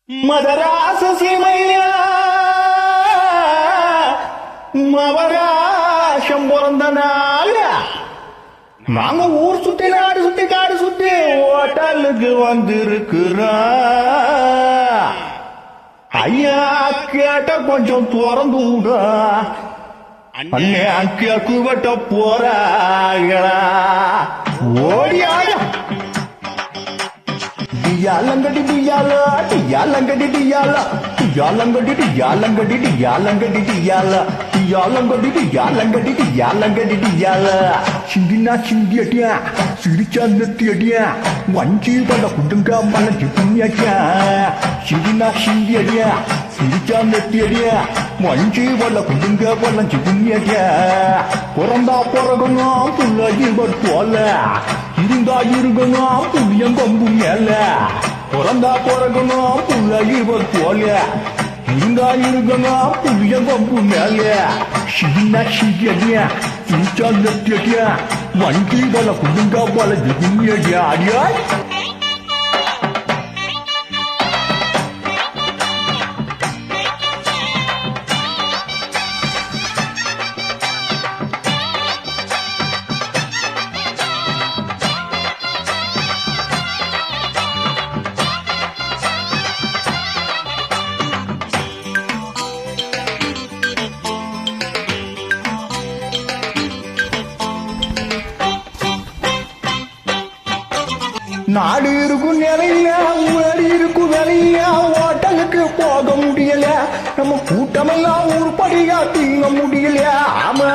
மதராச சீமையா மவராசம் பிறந்த நாள் நாங்க ஊர் சுத்தி நாடு சுத்தி காடு சுத்தி ஹோட்டலுக்கு வந்திருக்கிறோம். ஐயா கேட்ட கொஞ்சம் திறந்து விட அண்ணன் கேக்கு வெட்ட போறாங்களா ஓடியாயா டியாலங்கடி டியாலா டியாலங்கடி டியாலா டியாலங்கடி டியாலங்கடி டியாலங்கடி டியாலா டியாலங்கடி டியாலங்கடி டியாலங்கடி டியாலா சிங்கினா சிங்கி அடியா சிரிச்சா நெத்தி அடியா வஞ்சி பல குடுங்க மலஞ்சி புண்ணியா சிங்கினா சிங்கி அடியா சிரிச்சா நெத்தி அடியா வஞ்சி பல குடுங்க மலஞ்சி புண்ணியா பிறந்தா பிறகணும் புள்ள இவர் போல இருந்தா இருக்கணும் புளியங்கொம்பு மேல பிறந்தா பிறகணும் புள்ள இவர் போல இருந்தா இருக்கணும் புளியங்கொம்பு மேல சின்ன சிங்கியா சிரிச்சா நெத்தி அடியா வஞ்சி பல குடுங்க மலஞ்சி புண்ணியா அடியா நாடு இருக்கும் நிலையில ஊழி இருக்கும் வேலையில ஹோட்டலுக்கு போக முடியல நம்ம கூட்டமெல்லாம் உருப்படியா திங்க முடியல ஆமா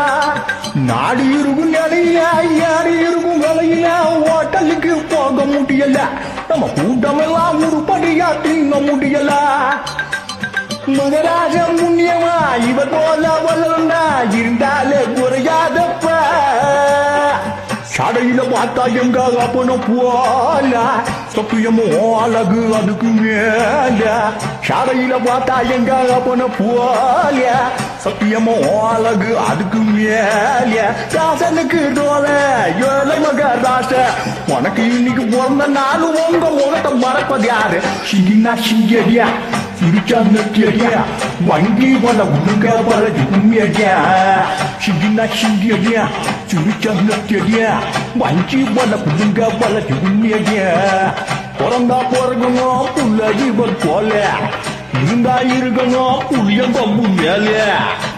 நாடு இருக்கும் நிலையில ஏறி இருக்கும் வேலையில ஹோட்டலுக்கு போக முடியல நம்ம கூட்டமெல்லாம் உருப்படியா திங்க முடியல மகராஜ முன்னியமா இவர் போல வளர்ந்தா இருந்தாலே குறையாதப்ப சடையில பார்த்தா எங்க அப்பன போல சத்தியமோ அழகு அதுக்கு மேல சடையில பார்த்தா எங்க அப்பன போல சத்தியமோ அழகு அதுக்கு மேல ராசனுக்கு தோல ஏழை மகராச உனக்கு இன்னைக்கு பிறந்த நாள் உங்க முகத்தை மறப்பது யாரு சிங்கினா சிங்கடியா சிரிச்சா நெட்டியடியா வங்கி பல உடுங்க பல ஜும்மியடியா சிங்கினா சிங்கடியா சிரிச்சா நெட்டியடியா வங்கி பல உடுங்க பல ஜும்மியடியா பிறந்தா பிறகணும் புள்ள இவர் போல இருந்தா இருக்கணும் புளியங்கொம்பு மேல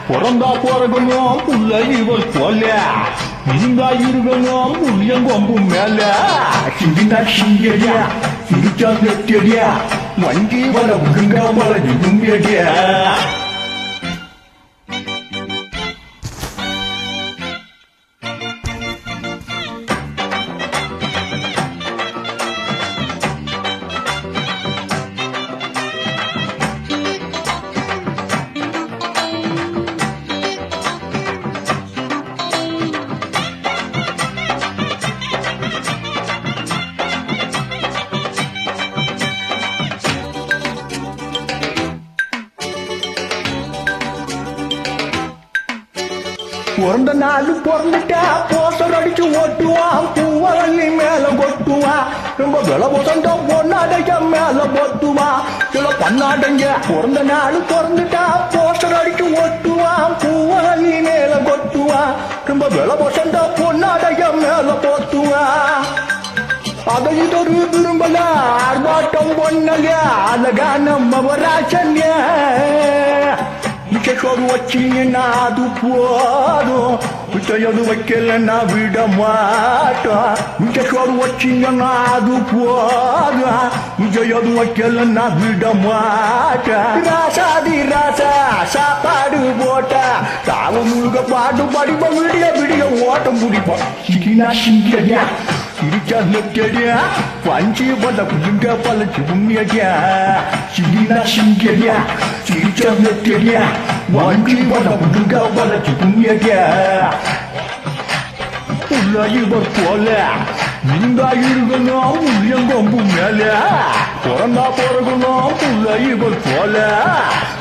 பிறந்தா பிறகணும் புள்ள இவர் போல இருந்தா இருக்கணும் புளியங்கொம்பு மேல சிங்கினா சிங்கடியா சிரிச்சா நெட்டியடியா வங்கி பல உடுங்க பல ஜும்மியடியா பிறந்த நாள் பிறந்துட்டா போஸ்டர் அடிச்சு ஓட்டுவான் பூவரங்கி மேல கொட்டுவான் ரொம்ப வில பொசண்ட பொண்ணாடைய மேல பொத்துவான் சில பண்ணாடைங்க பிறந்த நாள் பிறந்துட்டா போஸ்டர் அடிச்சு ஓட்டுவான் பூவரங்கி மேல கொட்டுவான் ரொம்ப வில பொசண்ட பொண்ணாடைய மேல பொத்துவான் அதை இதொரு விரும்பல ஆர்ப்பாட்டம் பொண்ணல அழகான மவராசன்ய மிச்சோடு வச்சிங்கன்னா அது போதும் மிச்சையோடு வைக்கலன்னா விட மாட்டோம் மிச்சோடு வச்சிங்கன்னா அது போதும் மிச்சையோடு வைக்கலன்னா விட மாட்டோம் ராசாதி ராசா சாப்பாடு போட்டா தாவ முழுக பாட்டு படிப்போம் விடிய விடிய ஓட்டம் பிடிப்போம் சிக்கினா சிங்கியா சிரிச்சா நெட்டியடியா வஞ்சி பல குடுங்க பல ஜும்மியடியா சிங்கினா சிங்கியா சிரிச்சா நெட்டியடியா வஞ்சி பல குடுங்க பல ஜும்மியடியா புள்ள இவர் போல இருந்தா இருக்கணும் புளியங்கொம்பு மேல பிறந்தா பிறகணும் புள்ள இவர் போல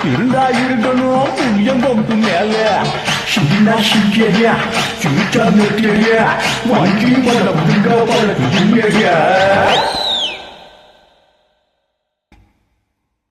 இருந்தா இருக்கணும் புளியங்கொம்பு மேல சிங்கினா சிங்கியா சிரிச்சா நெட்டியடியா வஞ்சி பல குடுங்க பல ஜும்மியடியா